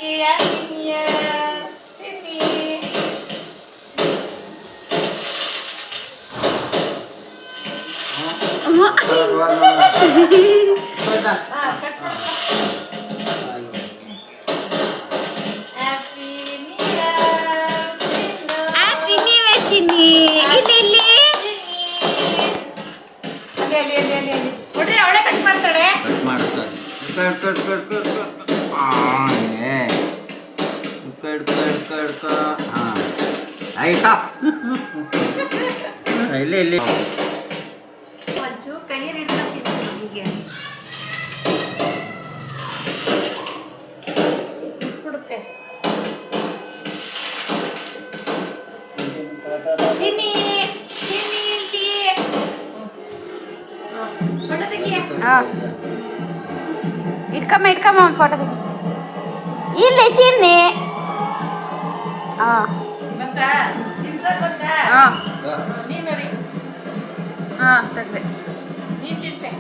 Happy New Year, Chinny. Happy New Year, happy new year ಚಿನ್ನಿ. ಇಲ್ಲಿ ಅಲ್ಲಿ ನೋಡ್ರಿ ಅವಳೇ ಕಟ್ ಮಾಡ್ತಾಳೆ. ಕಟ್ ಮಾಡ್ತಾರೆ. ಆಯ್ತಾ ಇಲ್ಲಿ ಮಂಜು ಕೈಯಲ್ಲಿ ಇಡ್ತೀನಿ ಹೀಗೆ ಕೊಡುತ್ತೆ. ಚಿನ್ನಿ ಚಿನ್ನಿ ಇಲ್ಲಿ ಫೋಟೋ ತೆಗಿಯ. ಇಟ್ಕಮ್ಮ ಫೋಟೋ ತೆಗಿ. ಇಲ್ಲಿ ಚಿನ್ನಿ. ಬಂತಾ ತಿನ್ಸಕ್ ಬಂತಾ ನೀನು ರೀ ತೆಗ್ದೆ. ನೀನು ತಿನ್ಸೆ